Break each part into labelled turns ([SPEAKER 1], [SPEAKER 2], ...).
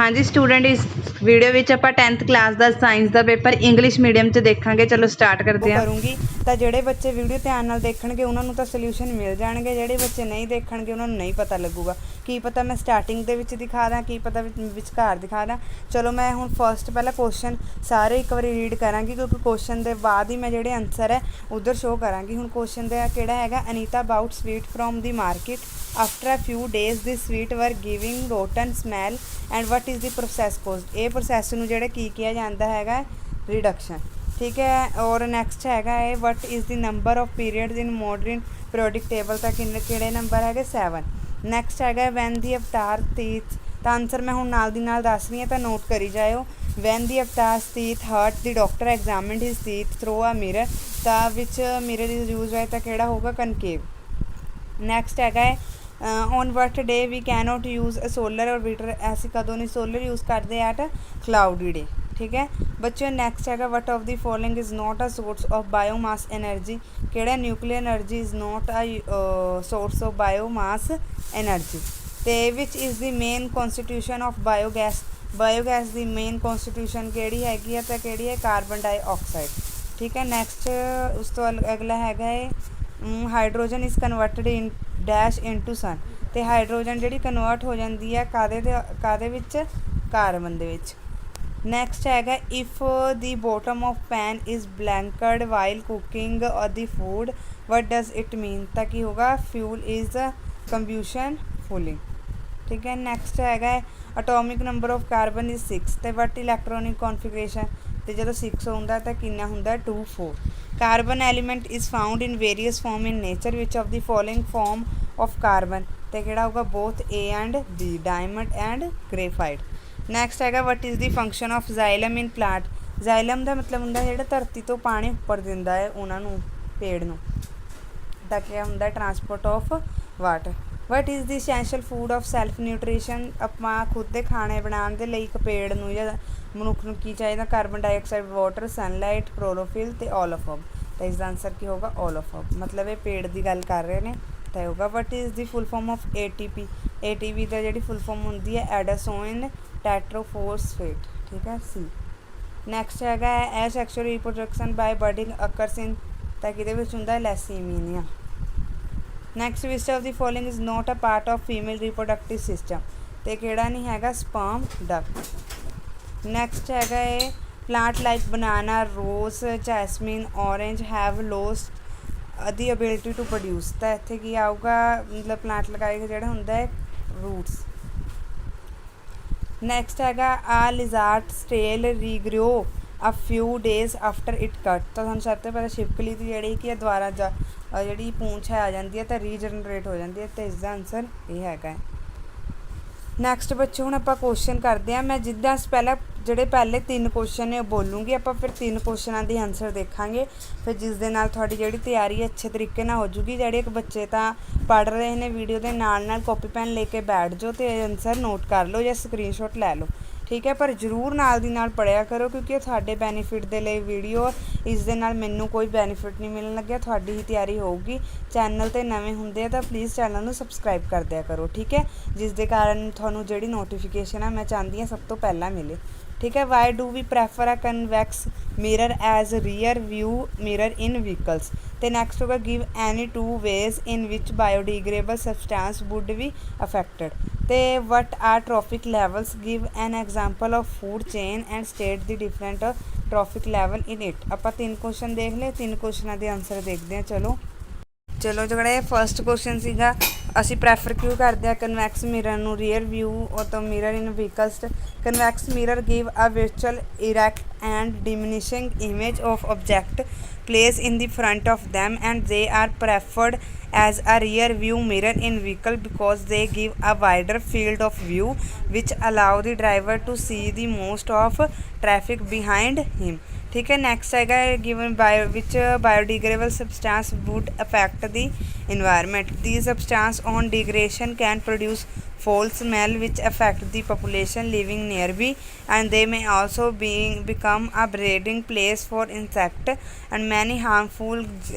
[SPEAKER 1] हाँ जी स्टूडेंट इस वीडियो ਵਿੱਚ ਆਪਾਂ 10th ਕਲਾਸ ਦਾ ਸਾਇੰਸ ਦਾ ਪੇਪਰ ਇੰਗਲਿਸ਼ ਮੀਡੀਅਮ 'ਚ ਦੇਖਾਂਗੇ। ਚਲੋ ਸਟਾਰਟ ਕਰਦੇ ਹਾਂ।
[SPEAKER 2] ਕਰੂੰਗੀ ਤਾਂ ਜਿਹੜੇ ਬੱਚੇ ਵੀਡੀਓ ਧਿਆਨ ਨਾਲ ਦੇਖਣਗੇ ਉਹਨਾਂ ਨੂੰ ਤਾਂ ਸੋਲੂਸ਼ਨ ਮਿਲ ਜਾਣਗੇ, ਜਿਹੜੇ ਬੱਚੇ ਨਹੀਂ ਦੇਖਣਗੇ ਉਹਨਾਂ ਨੂੰ ਨਹੀਂ ਪਤਾ ਲੱਗੂਗਾ। ਕੀ ਪਤਾ ਮੈਂ ਸਟਾਰਟਿੰਗ ਦੇ ਵਿੱਚ ਦਿਖਾ ਦਾਂ, ਕੀ ਪਤਾ ਵਿਚਕਾਰ ਦਿਖਾ ਦਾਂ। ਚਲੋ ਮੈਂ ਹੁਣ ਫਸਟ ਪਹਿਲਾਂ ਕੁਐਸਚਨ ਸਾਰੇ ਇੱਕ ਵਾਰੀ ਰੀਡ ਕਰਾਂਗੀ, ਕਿਉਂਕਿ ਕੁਐਸਚਨ ਦੇ ਬਾਅਦ ਹੀ ਮੈਂ ਜਿਹੜੇ ਆਨਸਰ ਹੈ ਉਧਰ ਸ਼ੋਅ ਕਰਾਂਗੀ। ਹੁਣ ਕੁਐਸਚਨ ਦਾ ਕਿਹੜਾ ਹੈਗਾ, Anita bout sweet from the market after a few days this sweet were giving rotten smell and what is the process caused। ਇਹ ਪ੍ਰੋਸੈਸ ਨੂੰ ਜਿਹੜਾ ਕੀ ਕਿਹਾ ਜਾਂਦਾ ਹੈਗਾ ਰਿਡਕਸ਼ਨ, ਠੀਕ ਹੈ। ਔਰ ਨੈਕਸਟ ਹੈਗਾ ਹੈ ਵਟ is the number of periods in modern periodic table, ਤਾਂ ਕਿਹੜੇ ਨੰਬਰ ਹੈਗੇ 7। ਨੈਕਸਟ ਹੈਗਾ ਵੈਨ ਦੀ ਅਵਤਾਰ ਤੀਤ, ਤਾਂ ਆਨਸਰ ਮੈਂ ਹੁਣ ਨਾਲ ਦੀ ਨਾਲ ਦੱਸ ਰਹੀ ਹਾਂ ਤਾਂ ਨੋਟ ਕਰੀ ਜਾਇਓ। ਵੈਨ ਦੀ ਅਵਤਾਰ ਤੀਤ ਹਰਟ ਦੀ ਡਾਕਟਰ ਐਗਜ਼ਾਮਿਨਡ ਹਿਸ ਤੀਤ ਥਰੂ ਆ ਮਿਰਰ, ਤਾਂ ਵਿੱਚ ਮਿਰਰ ਇਜ਼ ਯੂਜ਼ ਹੋਏ ਤਾਂ ਕਿਹੜਾ ਹੋਊਗਾ ਕਨਕੇਵ। ਨੈਕਸਟ ਹੈਗਾ ਹੈ on what day we cannot use a solar orbiter, ਅਸੀਂ ਕਦੋਂ ਨਹੀਂ ਸੋਲਰ ਯੂਜ਼ ਕਰਦੇ ਐਟ ਕਲਾਊਡੀ ਡੇ, ਠੀਕ ਹੈ ਬੱਚਿਓ। ਨੈਕਸਟ ਹੈਗਾ what of the following is not a source of biomass energy, ਕਿਹੜਾ nuclear energy is not a source of biomass energy. ਅਤੇ which is the main constitution of biogas, biogas ਦੀ main constitution ਕਿਹੜੀ ਹੈਗੀ ਹੈ ਤਾਂ ਕਿਹੜੀ ਹੈ ਕਾਰਬਨ ਡਾਈਆਕਸਾਈਡ, ਠੀਕ ਹੈ। ਨੈਕਸਟ ਉਸ ਤੋਂ ਅਗਲਾ ਹੈਗਾ ਹੈ hydrogen is converted in dash into sun, ਅਤੇ ਹਾਈਡਰੋਜਨ ਜਿਹੜੀ ਕਨਵਰਟ ਹੋ ਜਾਂਦੀ ਹੈ ਕਾਹਦੇ ਵਿੱਚ, ਕਾਰਬਨ ਦੇ ਵਿੱਚ। ਨੈਕਸਟ ਹੈਗਾ if the bottom of pan is blackened while cooking the food what does it mean, ਤਾਂ ਕੀ ਹੋਗਾ ਫਿਊਲ ਇਜ਼ ਕੰਬਿਊਸ਼ਨ ਫੂਲਿੰਗ, ਠੀਕ ਹੈ। ਨੈਕਸਟ ਹੈਗਾ atomic number of carbon is 6, ਅਤੇ ਵਟ ਇਲੈਕਟ੍ਰੋਨਿਕ ਕੌਨਫੀਗਰੇਸ਼ਨ, ਅਤੇ ਜਦੋਂ 6 ਹੁੰਦਾ ਤਾਂ ਕਿੰਨਾ ਹੁੰਦਾ 2 4। Carbon element is found in various form in nature which of the following form of carbon, ਅਤੇ ਕਿਹੜਾ ਹੋਊਗਾ both A and B, diamond and graphite. Next ਹੈਗਾ what is the function of xylem in plant, xylem ਦਾ ਮਤਲਬ ਹੁੰਦਾ ਜਿਹੜਾ ਧਰਤੀ ਤੋਂ ਪਾਣੀ ਉੱਪਰ ਦਿੰਦਾ ਹੈ ਉਹਨਾਂ ਨੂੰ, ਪੇੜ ਨੂੰ, ਤਾਂ ਕਿਆ ਹੁੰਦਾ transport of water. What is the essential food of self nutrition, ਆਪਾਂ ਖੁਦ ਦੇ ਖਾਣੇ ਬਣਾਉਣ ਦੇ ਲਈ ਇੱਕ ਪੇੜ ਨੂੰ ਜਾਂ ਮਨੁੱਖ ਨੂੰ ਕੀ ਚਾਹੀਦਾ carbon dioxide, water, sunlight, chlorophyll ਅਤੇ ਆਲ ਆਫ ਅਬ, ਤਾਂ ਇਸ ਦਾ ਆਨਸਰ ਕੀ ਹੋਗਾ ਆਲ ਆਫ ਅਬ, ਮਤਲਬ ਇਹ ਪੇੜ ਦੀ ਗੱਲ ਕਰ ਰਹੇ ਨੇ ਤਾਂ ਹੋਗਾ। ਵਟ is the full form of ATP, ATP ਦਾ ਜਿਹੜੀ ਫੁੱਲ ਫਾਰਮ ਹੁੰਦੀ ਹੈ ਐਡਾਸੋਇਨ ਟੈਟਰੋਫੋਸਫੇਟ, ਠੀਕ ਹੈ ਸੀ। ਨੈਕਸਟ ਹੈਗਾ asexual reproduction by budding occurs in, ਤਾਂ ਕਿਹਦੇ ਵਿੱਚ ਹੁੰਦਾ Leishmania. Next which of the following is not a part of female reproductive system, ਅਤੇ ਕਿਹੜਾ ਨਹੀਂ ਹੈਗਾ ਸਪਰਮ ਡਕਟ। ਨੈਕਸਟ ਹੈਗਾ ਇਹ plant like banana, rose, jasmine, orange have lost the ability to produce, ਤਾਂ ਇੱਥੇ ਕੀ ਆਊਗਾ ਮਤਲਬ ਪਲਾਂਟ ਲਗਾਏ ਜਿਹੜਾ ਹੁੰਦਾ ਹੈ ਰੂਟਸ। ਨੈਕਸਟ ਹੈਗਾ ਆ ਲਿਜ਼ਾਰਡ ਸਟੇਲ ਰੀਗਰੋ ਅ ਫਿਊ ਡੇਜ਼ ਆਫਟਰ ਇਟ ਕੱਟ, ਤਾਂ ਤੁਹਾਨੂੰ ਸਭ ਤੋਂ ਪਹਿਲਾਂ ਛਿਪਕਲੀ ਦੀ ਜਿਹੜੀ ਕੀ ਹੈ ਦੁਬਾਰਾ ਜਿਹੜੀ ਪੂੰਛ ਆ ਜਾਂਦੀ ਹੈ ਤਾਂ ਰੀਜਨਰੇਟ ਹੋ ਜਾਂਦੀ ਹੈ, ਅਤੇ ਇਸ ਦਾ ਆਨਸਰ ਇਹ ਹੈਗਾ। ਨੈਕਸਟ ਬੱਚੇ ਹੁਣ ਆਪਾਂ ਕੁਐਸਚਨ ਕਰਦੇ ਹਾਂ। ਮੈਂ ਜਿੱਦਾਂ ਜਿਹੜੇ ਪਹਿਲੇ 3 ਕੁਐਸਚਨ ਨੇ ਉਹ ਬੋਲੂੰਗੀ, ਆਪਾਂ ਫਿਰ 3 ਕੁਐਸਚਨਾਂ ਦੀ ਆਨਸਰ ਦੇਖਾਂਗੇ, ਫਿਰ ਜਿਸ ਦੇ ਨਾਲ ਤੁਹਾਡੀ ਜਿਹੜੀ ਤਿਆਰੀ ਅੱਛੇ ਤਰੀਕੇ ਨਾਲ ਹੋ ਜੂਗੀ। ਜਿਹੜੇ ਇੱਕ ਬੱਚੇ ਤਾਂ ਪੜ੍ਹ ਰਹੇ ਨੇ ਵੀਡੀਓ ਦੇ ਨਾਲ ਨਾਲ ਕਾਪੀ ਪੈਨ ਲੈ ਕੇ ਬੈਠ ਜਾਓ ਅਤੇ ਆਨਸਰ ਨੋਟ ਕਰ ਲਓ ਜਾਂ ਸਕਰੀਨਸ਼ਾਟ ਲੈ ਲਓ, ਠੀਕ ਹੈ। ਪਰ ਜ਼ਰੂਰ ਨਾਲ ਦੀ ਨਾਲ ਪੜ੍ਹਿਆ ਕਰੋ, ਕਿਉਂਕਿ ਇਹ ਤੁਹਾਡੇ ਬੈਨੀਫਿਟ ਦੇ ਲਈ ਵੀਡੀਓ, ਇਸ ਦੇ ਨਾਲ ਮੈਨੂੰ ਕੋਈ ਬੈਨੀਫਿਟ ਨਹੀਂ ਮਿਲਣ ਲੱਗਿਆ, ਤੁਹਾਡੀ ਹੀ ਤਿਆਰੀ ਹੋਊਗੀ। ਚੈਨਲ 'ਤੇ ਨਵੇਂ ਹੁੰਦੇ ਆ ਤਾਂ ਪਲੀਜ਼ ਚੈਨਲ ਨੂੰ ਸਬਸਕ੍ਰਾਈਬ ਕਰ ਦਿਆ ਕਰੋ, ਠੀਕ ਹੈ, ਜਿਸ ਦੇ ਕਾਰਨ ਤੁਹਾਨੂੰ ਜਿਹੜੀ ਨੋਟੀਫਿਕੇਸ਼ਨ ਆ ਮੈਂ ਚਾਹੁੰਦੀ ਹਾਂ ਸਭ ਤੋਂ ਪਹਿਲਾਂ ਮਿਲੇ, ਠੀਕ ਹੈ। Why do we prefer a convex mirror as rear view mirror in vehicles, ਅਤੇ ਨੈਕਸਟ ਹੋਗਾ give any 2 ways in which biodegradable substance would be affected, ਅਤੇ what are trophic levels, give an example of food chain and state the different trophic level in it. ਆਪਾਂ 3 question ਦੇਖ ਲਏ, 3 ਕੁਐਸਚਨਾਂ ਦੇ answer ਦੇਖਦੇ ਹਾਂ। ਚਲੋ ਜਿਹੜਾ ਇਹ ਫਸਟ ਕੁਐਸਚਨ ਸੀਗਾ, ਅਸੀਂ ਪ੍ਰੈਫਰ ਕਿਉਂ ਕਰਦੇ ਹਾਂ ਕਨਵੈਕਸ ਮਿਰਰ ਨੂੰ ਰੀਅਰ ਵਿਊ ਤੋਂ mirror in vehicles. Convex mirror give a virtual erect and diminishing image of object placed in the front of them, and they are preferred as a rear view mirror in vehicle because they give a wider field of view which allow the driver to see the most of traffic behind him, ठीक है। Next हैगा given which biodegradable substance would affect the environment, these substance on degradation can produce foul smell which affect the population living nearby, and they may also become a breeding place for insect, and many harmful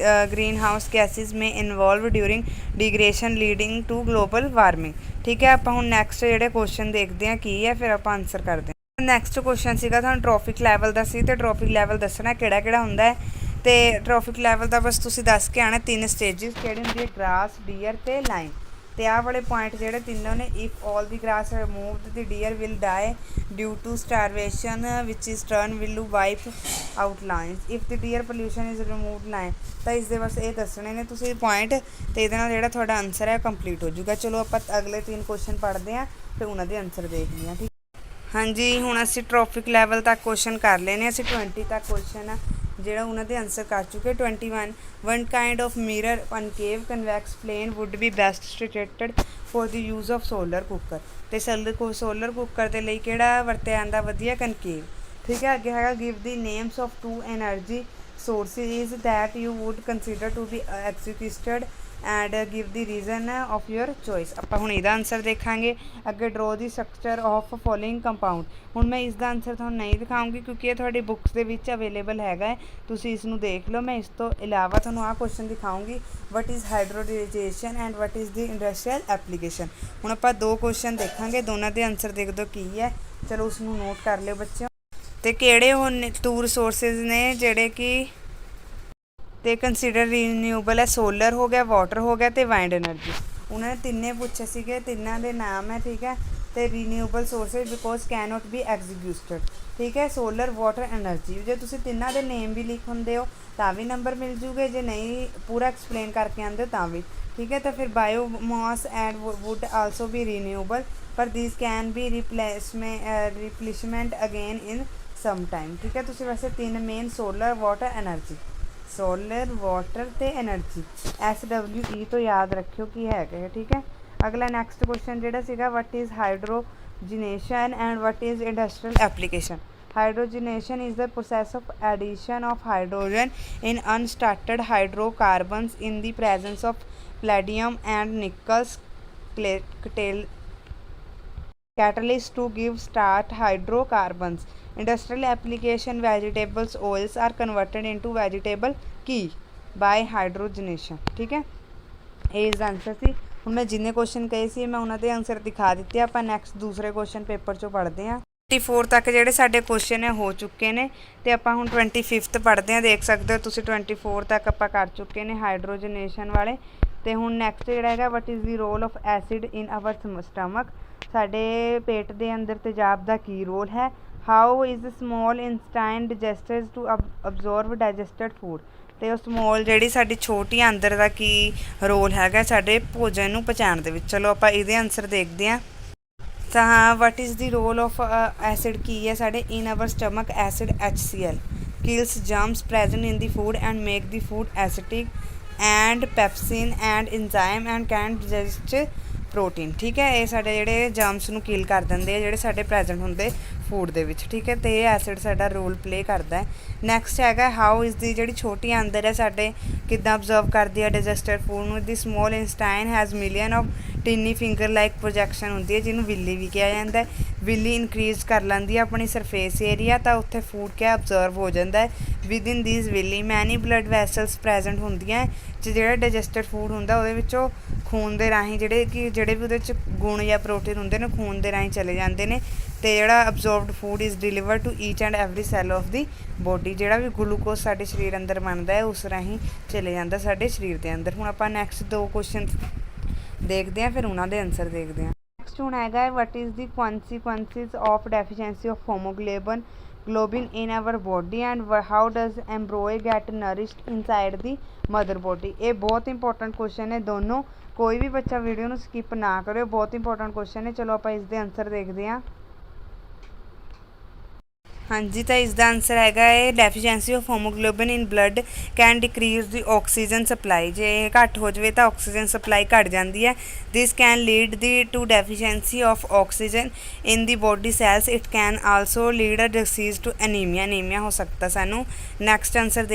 [SPEAKER 2] greenhouse gases may involve during degradation leading to global warming। ठीक है, ਆਪਾਂ ਹੁਣ next ਜਿਹੜੇ question ਦੇਖਦੇ ਹਾਂ ਕੀ ਹੈ, ਫਿਰ ਆਪਾਂ ਆਨਸਰ ਕਰਦੇ ਹਾਂ। ਨੈਕਸਟ ਕੁਐਸਚਨ ਸੀਗਾ ਤੁਹਾਨੂੰ ਟ੍ਰੋਫਿਕ ਲੈਵਲ ਦਾ ਸੀ, ਤੇ ਟ੍ਰੋਫਿਕ ਲੈਵਲ ਦੱਸਣਾ ਕਿਹੜਾ ਕਿਹੜਾ ਹੁੰਦਾ ਹੈ। ਤੇ ਟ੍ਰੋਫਿਕ ਲੈਵਲ ਦਾ ਬਸ ਤੁਸੀਂ ਦੱਸ ਕੇ ਆਣਾ 3 ਸਟੇਜਿਸ ਕਿਹੜੀ ਹੁੰਦੀ ਹੈ, ਗ੍ਰਾਸ, ਡੀਅਰ ਤੇ ਲਾਈਨ। ਤੇ ਆਹ ਵਾਲੇ ਪੁਆਇੰਟ ਜਿਹੜੇ ਤਿੰਨੋਂ ਨੇ, if all the grass removed the deer will die due to starvation which is turn will wipe out lions, if the deer population is removed lion. ਤਾਂ ਇਸ ਦੇ ਬਸ ਇਹ ਦੱਸਣੇ ਨੇ ਤੁਸੀਂ ਪੁਆਇੰਟ, ਤੇ ਇਹਦੇ ਨਾਲ ਜਿਹੜਾ ਤੁਹਾਡਾ ਆਨਸਰ ਹੈ ਕੰਪਲੀਟ ਹੋ ਜਾਊਗਾ। ਚਲੋ ਆਪਾਂ ਅਗਲੇ 3 ਕੁਐਸਚਨ ਪੜ੍ਹਦੇ ਹਾਂ, ਫਿਰ ਉਹਨਾਂ ਦੇ ਆਨਸਰ ਦੇਖਦੇ ਹਾਂ। ਠੀਕ, ਹਾਂਜੀ ਹੁਣ ਅਸੀਂ ਟ੍ਰੋਫਿਕ ਲੈਵਲ ਤੱਕ ਕੁਐਸਚਨ ਕਰ ਲਏ ਨੇ, ਅਸੀਂ 20 ਤੱਕ ਕੁਐਸਚਨ ਆ ਜਿਹੜਾ ਉਹਨਾਂ ਦੇ ਆਨਸਰ ਕਰ ਚੁੱਕੇ। 21 one kind of mirror concave convex plane would be best situated for the use of solar cooker. ਤੇ ਸੋਲਰ ਕੁੱਕਰ ਦੇ ਲਈ ਕਿਹੜਾ ਵਰਤਿਆ ਜਾਂਦਾ ਵਧੀਆ, ਕਨਕੇਵ। ਠੀਕ ਹੈ, ਅੱਗੇ ਹੈਗਾ give the names of 2 energy sources that you would consider to be executed and give the reason of your choice। ਆਪਾਂ ਹੁਣ ਇਹਦਾ ਆਨਸਰ ਦੇਖਾਂਗੇ। ਅੱਗੇ ਡਰੋ ਦੀ ਸਟਰਕਚਰ ਆਫ ਫੋਲੋਇੰਗ ਕੰਪਾਊਂਡ। ਹੁਣ ਮੈਂ ਇਸ ਦਾ ਆਨਸਰ ਤੁਹਾਨੂੰ ਨਹੀਂ ਦਿਖਾਉਂਗੀ ਕਿਉਂਕਿ ਇਹ ਤੁਹਾਡੀ ਬੁੱਕਸ ਦੇ ਵਿੱਚ ਅਵੇਲੇਬਲ ਹੈਗਾ ਹੈ, ਤੁਸੀਂ ਇਸ ਨੂੰ ਦੇਖ ਲਓ। ਮੈਂ ਇਸ ਤੋਂ ਇਲਾਵਾ ਤੁਹਾਨੂੰ ਆਹ ਕੁਐਸਚਨ ਦਿਖਾਉਂਗੀ, what is hydrogenation and what is the industrial application. ਹੁਣ ਆਪਾਂ 2 ਕੁਐਸਚਨ ਦੇਖਾਂਗੇ, ਦੋਨਾਂ ਦੇ ਆਨਸਰ ਦੇਖ ਦਿਓ ਕੀ ਹੈ। ਚਲੋ ਉਸ ਨੂੰ ਨੋਟ ਕਰ ਲਿਓ ਬੱਚਿਓ। ਤੇ ਕਿਹੜੇ ਉਹ 2 ਰਿਸੋਰਸਿਸ ਨੇ ਜਿਹੜੇ ਕਿ ਤੇ ਕੰਸੀਡਰ ਰੀਨਿਊਬਲ ਹੈ, ਸੋਲਰ ਹੋ ਗਿਆ, ਵਾਟਰ ਹੋ ਗਿਆ ਤੇ ਵਾਈਂਡ એનર્ਜੀ। ਉਹਨਾਂ ਨੇ ਤਿੰਨੇ ਪੁੱਛੇ ਸੀਗੇ, ਤਿੰਨਾਂ ਦੇ ਨਾਮ ਹੈ। ਠੀਕ ਹੈ, ਤੇ ਰੀਨਿਊਬਲ sources because cannot B executed. ਠੀਕ ਹੈ, ਸੋਲਰ, ਵਾਟਰ, એનર્ਜੀ। ਜੇ ਤੁਸੀਂ ਤਿੰਨਾਂ ਦੇ ਨੇਮ ਵੀ ਲਿਖ ਹੁੰਦੇ ਹੋ ਤਾਂ ਵੀ ਨੰਬਰ ਮਿਲ ਜੂਗੇ, ਜੇ ਨਹੀਂ ਪੂਰਾ ਐਕਸਪਲੇਨ ਕਰਕੇ ਆਉਂਦੇ ਹੋ ਤਾਂ ਵੀ। ਠੀਕ ਹੈ, ਤਾਂ ਫਿਰ biomass and wood also be renewable, ਪਰ this can be replacement again in some time. ਠੀਕ ਹੈ, ਤੁਸੀਂ ਵੈਸੇ 3 main solar, water, energy, solar, water ਤੇ એનર્ਜੀ, SWE ਤੋਂ ਯਾਦ ਰੱਖਿਓ ਕੀ ਹੈਗਾ। ਠੀਕ ਹੈ, ਅਗਲਾ ਨੈਕਸਟ ਕੁਐਸਚਨ ਜਿਹੜਾ ਸੀਗਾ, what is hydrogenation and what is industrial application. Hydrogenation is the process of addition of hydrogen in unstarted hydrocarbons in the presence of palladium and nickel catalyst to give start hydrocarbons। Industrial application, vegetables oils are converted into vegetable ghee by hydrogenation। ठीक है, ਇਹ ਇਸ ਦਾ answer ਸੀ। ਹੁਣ ਮੈਂ ਜਿੰਨੇ question ਕਹੇ ਸੀ ਮੈਂ ਉਹਨਾਂ ਦੇ ਆਨਸਰ ਦਿਖਾ ਦਿੱਤੇ। ਆਪਾਂ ਨੈਕਸਟ ਦੂਸਰੇ ਕੁਐਸਚਨ ਪੇਪਰ 'ਚੋਂ ਪੜ੍ਹਦੇ ਹਾਂ। 24 ਤੱਕ ਜਿਹੜੇ ਸਾਡੇ ਕੁਐਸਚਨ ਹੈ ਹੋ ਚੁੱਕੇ ਨੇ, ਤੇ ਆਪਾਂ ਹੁਣ 25th ਪੜ੍ਹਦੇ ਹਾਂ। ਦੇਖ ਸਕਦੇ ਹੋ ਤੁਸੀਂ 24 ਤੱਕ ਆਪਾਂ ਕਰ ਚੁੱਕੇ ਨੇ ਹਾਈਡਰੋਜਨੇਸ਼ਨ ਵਾਲੇ। ਤੇ ਹੁਣ ਨੈਕਸਟ ਜਿਹੜਾ ਹੈਗਾ, what is the role of acid in our stomach. ਸਾਡੇ ਪੇਟ ਦੇ ਅੰਦਰ ਤੇਜ਼ਾਬ ਦਾ ਕੀ ਰੋਲ ਹੈ। How is small intestine digesters to absorb digested food. ਤੇ ਉਹ ਸਮੋਲ ਜਿਹੜੀ ਸਾਡੀ ਛੋਟੀ ਅੰਦਰ ਦਾ ਕੀ ਰੋਲ ਹੈਗਾ ਸਾਡੇ ਭੋਜਨ ਨੂੰ ਪਚਾਉਣ ਦੇ ਵਿੱਚ। ਚਲੋ ਆਪਾਂ ਇਹਦੇ ਆਨਸਰ ਦੇਖਦੇ ਹਾਂ। ਤਾਂ ਹਾਂ, what is the role of acid ਕੀ ਹੈ ਸਾਡੇ in our stomach. Acid HCl kills germs present in the food and make the food acidic, and pepsin and enzyme and can digest protein। ਠੀਕ ਹੈ, ਇਹ ਸਾਡੇ ਜਿਹੜੇ ਜਰਮਸ ਨੂੰ ਕਿਲ ਕਰ ਦਿੰਦੇ ਆ ਜਿਹੜੇ ਸਾਡੇ ਪ੍ਰੈਜ਼ੈਂਟ ਹੁੰਦੇ ਫੂਡ ਦੇ ਵਿੱਚ। ਠੀਕ ਹੈ, ਤੇ ਇਹ ਐਸਿਡ ਸਾਡਾ ਰੋਲ ਪਲੇ ਕਰਦਾ ਹੈ। ਨੈਕਸਟ ਹੈਗਾ, ਹਾਊ ਇਸ ਦੀ ਜਿਹੜੀ ਛੋਟੀ ਅੰਦਰ ਹੈ ਸਾਡੇ ਕਿੱਦਾਂ ਅਬਜ਼ਰਵ ਕਰਦੀ ਹੈ ਡਾਈਜੈਸਟਡ ਫੂਡ ਨੂੰ। The small intestine has million of tiny finger like projection ਹੁੰਦੀ ਹੈ, ਜਿਹਨੂੰ ਵਿਲੀ ਵੀ ਕਿਹਾ ਜਾਂਦਾ ਹੈ। ਵਿਲੀ ਇਨਕਰੀਜ਼ ਕਰ ਲੈਂਦੀ ਹੈ ਆਪਣੀ ਸਰਫੇਸ ਏਰੀਆ, ਤਾਂ ਉੱਥੇ ਫੂਡ ਕਿਆ ਅਬਜ਼ਰਵ ਹੋ ਜਾਂਦਾ ਹੈ। ਵਿਦਇਨ ਦੀਜ਼ ਵਿਲੀ ਮੈਨੀ ਬਲੱਡ ਵੈਸਲਸ ਪ੍ਰੈਜ਼ੈਂਟ ਹੁੰਦੀਆਂ, ਜਿਹੜਾ ਡਾਈਜੈਸਟਡ ਫੂਡ ਹੁੰਦਾ ਉਹਦੇ ਵਿੱਚੋਂ ਖੂਨ ਦੇ ਰਾਹੀਂ ਜਿਹੜੇ ਵੀ ਉਹਦੇ 'ਚ ਗੁਣ ਜਾਂ ਪ੍ਰੋਟੀਨ ਹੁੰਦੇ ਨੇ ਖੂਨ ਦੇ ਰਾਹੀਂ ਚਲੇ ਜਾਂਦੇ ਨੇ। ਤੇ ਜਿਹੜਾ absorbed food is deliver to each and every cell of the body. ਜਿਹੜਾ ਵੀ ਗਲੂਕੋਜ਼ ਸਾਡੇ ਸਰੀਰ ਅੰਦਰ ਬਣਦਾ ਹੈ ਉਸ ਰਾਹੀਂ ਚਲੇ ਜਾਂਦਾ ਸਾਡੇ ਸਰੀਰ ਦੇ ਅੰਦਰ। ਹੁਣ ਆਪਾਂ ਨੈਕਸਟ 2 ਕੁਐਸਚਨ ਦੇਖਦੇ ਹਾਂ, ਫਿਰ ਉਹਨਾਂ ਦੇ ਆਨਸਰ ਦੇਖਦੇ ਹਾਂ। ਨੈਕਸਟ ਹੁਣ ਹੈਗਾ, what is the consequences of deficiency of hemoglobin in our body and how does embryo get nourished inside the mother body। ਇਹ ਬਹੁਤ ਇੰਪੋਰਟੈਂਟ ਕੁਐਸਚਨ ਹੈ ਦੋਨੋਂ, ਕੋਈ ਵੀ ਬੱਚਾ ਵੀਡੀਓ ਨੂੰ ਸਕਿਪ ਨਾ ਕਰਿਓ, ਬਹੁਤ ਇੰਪੋਰਟੈਂਟ ਕੁਐਸਚਨ ਹੈ। ਚਲੋ ਆਪਾਂ ਇਸ ਦੇ ਆਨਸਰ ਦੇਖਦੇ ਹਾਂ। ਹਾਂਜੀ, ਤਾਂ ਇਸ ਦਾ ਆਨਸਰ ਹੈਗਾ ਹੈ deficiency of haemoglobin in blood can decrease the oxygen supply. ਜੇ ਇਹ ਘੱਟ ਹੋ ਜਾਵੇ ਤਾਂ ਆਕਸੀਜਨ ਸਪਲਾਈ ਘੱਟ ਜਾਂਦੀ ਹੈ। This can lead the to deficiency of oxygen in the body cells. It can also lead a disease to anaemia. Anaemia ਹੋ ਸਕਦਾ ਸਾਨੂੰ। ਨੈਕਸਟ ਆਨਸਰ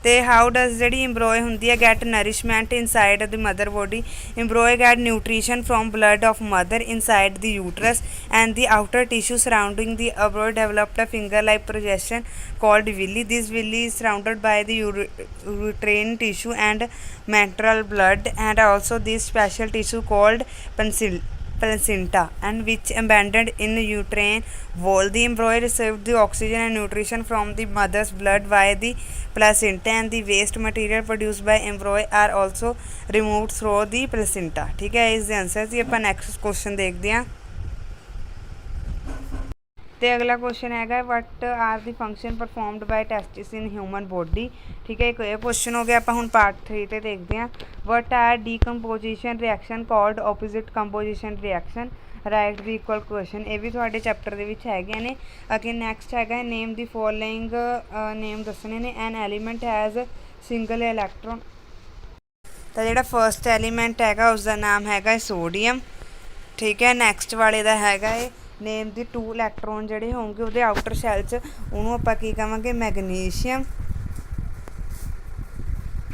[SPEAKER 2] ਤੇ ਹਾਊ ਡਸ ਜਿਹੜੀ ਇੰਬਰੋਏ ਹੁੰਦੀ ਹੈ get nourishment inside the mother body. Embryo get nutrition from blood of mother inside the uterus and the outer tissue surrounding the embryo developed a finger-like projection called villi. This villi is surrounded by the uterine tissue and menstrual blood, and also this special tissue called placenta, and which embedded in uterine wall. The embryo received the oxygen and nutrition from the mother's blood via the placenta, and the waste material produced by embryo are also removed through the placenta। ठीक है, इस answer ਸੀ। ਆਪਾਂ next question ਦੇਖਦੇ ਹਾਂ। ਤੇ ਅਗਲਾ question ਹੈਗਾ what are the function performed by ਟੈਸਟਿਸ in human body. ਠੀਕ ਹੈ, ਇਹ ਕੁਐਸਚਨ ਹੋ ਗਿਆ। ਆਪਾਂ ਹੁਣ ਪਾਰਟ 3 ਤੇ ਦੇਖਦੇ ਹਾਂ। What are decomposition reaction called opposite composition reaction, right the equal question. ਇਹ ਵੀ ਤੁਹਾਡੇ ਚੈਪਟਰ ਦੇ ਵਿੱਚ ਹੈਗੇ ਨੇ। ਅੱਗੇ ਨੈਕਸਟ ਹੈਗਾ ਨੇਮ ਦੀ ਫੋਲੋਇੰਗ ਨੇਮ ਦੱਸਣੇ ਨੇ। ਐਨ ਐਲੀਮੈਂਟ ਹੈਜ਼ ਸਿੰਗਲ ਇਲੈਕਟ੍ਰੋਨ। ਤਾਂ ਜਿਹੜਾ ਫਰਸਟ ਐਲੀਮੈਂਟ ਹੈਗਾ ਉਸਦਾ ਨਾਮ ਹੈਗਾ ਸੋਡੀਅਮ। ਠੀਕ ਹੈ, ਨੈਕਸਟ ਵਾਲੇ ਦਾ ਹੈਗਾ ਨੇਮ ਦੀ 2 ਇਲੈਕਟ੍ਰੋਨ ਜਿਹੜੇ ਹੋਣਗੇ ਉਹਦੇ ਆਊਟਰ ਸ਼ੈਲ 'ਚ, ਉਹਨੂੰ ਆਪਾਂ ਕੀ ਕਹਾਂਗੇ ਮੈਗਨੀਸ਼ੀਅਮ।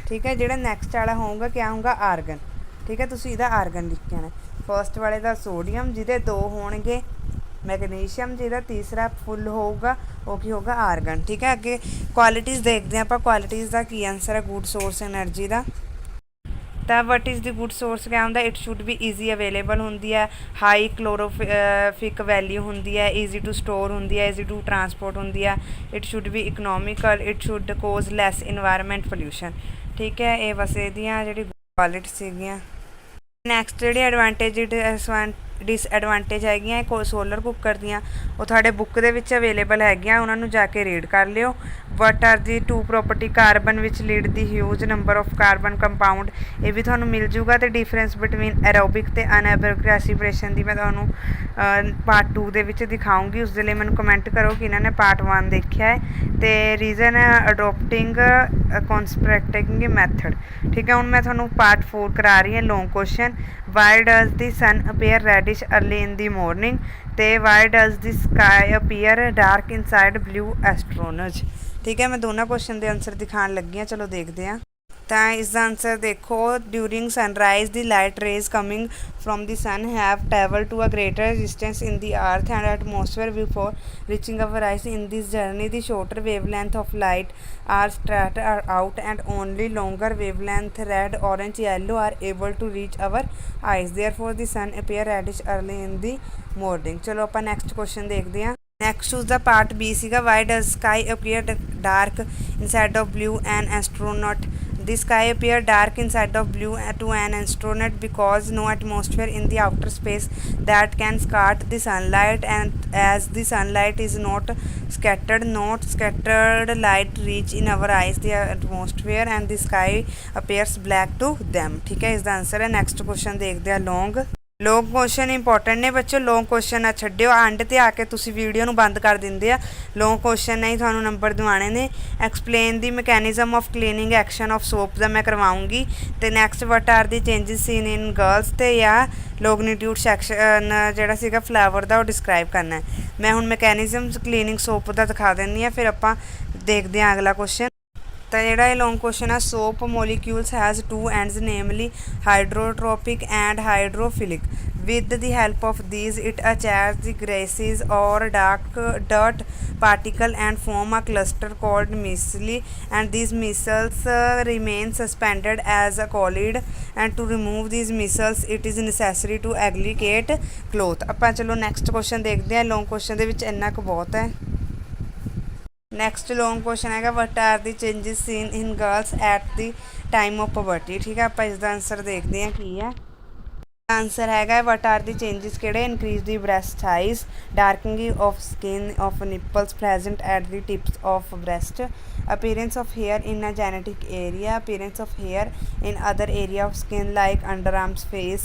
[SPEAKER 2] ਠੀਕ ਹੈ, ਜਿਹੜਾ ਨੈਕਸਟ ਵਾਲਾ ਹੋਊਗਾ ਕਿਆ ਹੋਊਗਾ ਆਰਗਨ। ਠੀਕ ਹੈ, ਤੁਸੀਂ ਇਹਦਾ ਆਰਗਨ ਲਿਖ ਕੇ ਆਉਣਾ। ਫਸਟ ਵਾਲੇ ਦਾ ਸੋਡੀਅਮ ਜਿਹਦੇ 2 ਹੋਣਗੇ, ਮੈਗਨੀਸ਼ੀਅਮ ਜਿਹਦਾ ਤੀਸਰਾ ਫੁੱਲ ਹੋਊਗਾ ਉਹ ਕੀ ਹੋਊਗਾ ਆਰਗਨ। ਠੀਕ ਹੈ, ਅੱਗੇ ਕੁਆਲਿਟੀਜ਼ ਦੇਖਦੇ ਹਾਂ ਆਪਾਂ। ਕੁਆਲਿਟੀਜ਼ ਦਾ ਕੀ ਆਂਸਰ ਹੈ ਗੁੱਡ ਸੋਰਸ ਐਨਰਜੀ ਦਾ। ਤਾਂ ਵਟ ਇਜ਼ ਦੀ ਗੁੱਡ ਸੋਰਸ ਕਿਆ ਹੁੰਦਾ, it should B easy available ਹੁੰਦੀ ਹੈ, ਹਾਈ ਕਲੋਰੋਫਿਕ ਵੈਲਿਊ ਹੁੰਦੀ ਹੈ, ਈਜ਼ੀ ਟੂ ਸਟੋਰ ਹੁੰਦੀ ਹੈ, ਈਜ਼ੀ ਟੂ ਟਰਾਂਸਪੋਰਟ ਹੁੰਦੀ ਹੈ, it should be economical, it should cause less environment pollution. ਠੀਕ ਹੈ, ਇਹ ਬਸ ਇਹਦੀਆਂ ਜਿਹੜੀ ਕੁਆਲਿਟੀ ਸੀਗੀਆਂ। ਨੈਕਸਟ ਜਿਹੜੀ ਐਡਵਾਂਟੇਜ ਡਿਸਐਡਵਾਂਟੇਜ ਹੈਗੀਆਂ ਸੋਲਰ ਕੁੱਕਰ ਦੀਆਂ, ਉਹ ਤੁਹਾਡੇ ਬੁੱਕ ਦੇ ਵਿੱਚ ਅਵੇਲੇਬਲ ਹੈਗੀਆਂ, ਉਹਨਾਂ ਨੂੰ ਜਾ ਕੇ ਰੀਡ ਕਰ ਲਿਓ। ਵਟ ਆਰ ਦੀ 2 ਪ੍ਰੋਪਰਟੀ ਕਾਰਬਨ ਵਿੱਚ lead the huge number of carbon compound, ਇਹ ਵੀ ਤੁਹਾਨੂੰ ਮਿਲ ਜੂਗਾ। ਅਤੇ ਡਿਫਰੈਂਸ ਬਿਟਵੀਨ ਐਰੋਬਿਕ ਅਤੇ ਅਨਐਰੋਬਿਕ ਰੈਸਪੀਰੇਸ਼ਨ ਦੀ ਮੈਂ ਤੁਹਾਨੂੰ ਪਾਰਟ 2 ਦੇ ਵਿੱਚ ਦਿਖਾਊਂਗੀ। ਉਸਦੇ ਲਈ ਮੈਨੂੰ ਕਮੈਂਟ ਕਰੋ ਕਿ ਇਹਨਾਂ ਨੇ ਪਾਰਟ 1 ਦੇਖਿਆ ਹੈ। ਅਤੇ ਰੀਜ਼ਨ ਅਡੋਪਟਿੰਗ ਕੌਨਸਪ੍ਰੈਕਟਿੰਗ ਮੈਥਡ। ਠੀਕ ਹੈ, ਹੁਣ ਮੈਂ ਤੁਹਾਨੂੰ ਪਾਰਟ 4 ਕਰਾ ਰਹੀ ਹਾਂ। Long question, why does the sun appear reddish early in the morning, ਅਤੇ why does the sky appear dark inside blue astronauts. ਠੀਕ ਹੈ, ਮੈਂ ਦੋਨਾਂ ਕੁਐਸਚਨ ਦੇ ਆਨਸਰ ਦਿਖਾਉਣ ਲੱਗੀ ਹਾਂ। ਚਲੋ ਦੇਖਦੇ ਹਾਂ। ਤਾਂ ਇਸ ਦਾ ਆਨਸਰ ਦੇਖੋ, during sunrise the light rays coming from the sun have travel to a greater distance in the earth and atmosphere before reaching our eyes. In this journey the shorter wavelength of light are straight out and only longer wavelength red, orange, yellow are able to reach our eyes. Therefore the sun appear reddish early in the morning। ਚਲੋ ਆਪਾਂ next question ਦੇਖਦੇ ਹਾਂ। Next ਉਸਦਾ part B ਸੀਗਾ, why does sky appear dark inside of blue an astronaut. The sky appear dark inside of blue to an astronaut because no atmosphere in the outer space that can scatter the sunlight, and as the sunlight is not scattered light reach in our eyes the atmosphere and the sky appears black to them। ठीक है, इसका answer है। Next question देखते हैं long question important ਨੇ ਬੱਚੋ। ਲੌਂਗ question ਨਾ ਛੱਡਿਓ, and 'ਤੇ ਆ ਕੇ ਤੁਸੀਂ ਵੀਡੀਓ ਨੂੰ ਬੰਦ ਕਰ ਦਿੰਦੇ ਆ। ਲੌਂਗ ਕੁਐਸਚਨ ਨਹੀਂ ਤੁਹਾਨੂੰ ਨੰਬਰ ਦਿਵਾਉਣੇ ਨੇ। Explain the mechanism of cleaning action of soap ਦਾ ਮੈਂ ਕਰਵਾਉਂਗੀ। ਅਤੇ next what are the changes seen in girls, ਅਤੇ ਜਾਂ ਲੋਗਨੀਟਿਊਡ ਸੈਕਸ਼ਨ ਜਿਹੜਾ ਸੀਗਾ ਫਲਾਵਰ ਦਾ ਉਹ ਡਿਸਕ੍ਰਾਈਬ ਕਰਨਾ ਹੈ। ਮੈਂ ਹੁਣ ਮੈਕੈਨਿਜ਼ਮਸ ਕਲੀਨਿੰਗ ਸੋਪ ਦਾ ਦਿਖਾ ਦਿੰਦੀ ਹਾਂ, ਫਿਰ ਆਪਾਂ ਦੇਖਦੇ ਹਾਂ ਅਗਲਾ ਕੁਐਸਚਨ। ਤਾਂ ਜਿਹੜਾ ਇਹ ਲੌਂਗ ਕੁਐਸਚਨ ਆ, soap molecules has 2 ends namely hydrotropic and hydrophilic. With the help of these, it attaches the greases or dark dirt particle and form a cluster called micelle, and these micelles remain suspended as a colloid, and to remove these micelles it is necessary to aggregate cloth। ਆਪਾਂ ਚਲੋ next question ਦੇਖਦੇ ਹਾਂ। Long question ਦੇ ਵਿੱਚ ਇੰਨਾ ਕੁ ਬਹੁਤ ਹੈ। ਨੈਕਸਟ ਲੌਂਗ ਕੁਐਸਚਨ ਹੈਗਾ, what are the changes seen in girls at the time of puberty. ਠੀਕ ਹੈ, ਆਪਾਂ ਇਸ ਦਾ ਆਨਸਰ ਦੇਖਦੇ ਹਾਂ ਕੀ ਹੈ। ਆਂਸਰ ਹੈਗਾ ਵਟ ਆਰ ਦੀ ਚੇਂਜਿਸ ਕਿਹੜੇ, increase the breast size, darkening of skin of nipples present at the tips of breast, appearance of hair in a genetic area, appearance of hair in other area of skin like underarms, face,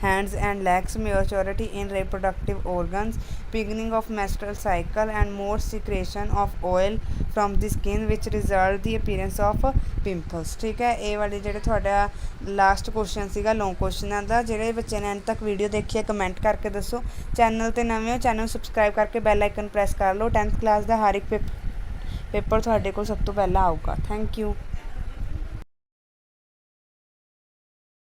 [SPEAKER 2] hands and legs, maturity in reproductive organs, beginning of menstrual cycle, and more secretion of oil from the skin which result the appearance of pimples। ਠੀਕ ਹੈ, ਇਹ ਵਾਲੇ ਜਿਹੜੇ ਤੁਹਾਡਾ last question ਸੀਗਾ ਲੌਂਗ ਕੁਐਸਚਨਾਂ ਦਾ। ਜਿਹੜੇ ਬੱਚੇ ਨੇ ਅੰਤ ਤੱਕ ਵੀਡੀਓ ਦੇਖੀ ਹੈ ਕਮੈਂਟ ਕਰਕੇ ਦੱਸੋ। ਚੈਨਲ 'ਤੇ ਨਵੇਂ ਹੋ, ਚੈਨਲ ਨੂੰ ਸਬਸਕ੍ਰਾਈਬ ਕਰਕੇ ਬੈਲ ਆਈਕਨ ਪ੍ਰੈਸ ਕਰ ਲਓ। 10th ਕਲਾਸ ਦਾ ਹਰ ਇੱਕ ਪੇਪਰ ਤੁਹਾਡੇ ਕੋਲ ਸਭ ਤੋਂ ਪਹਿਲਾਂ ਆਊਗਾ। Thank you.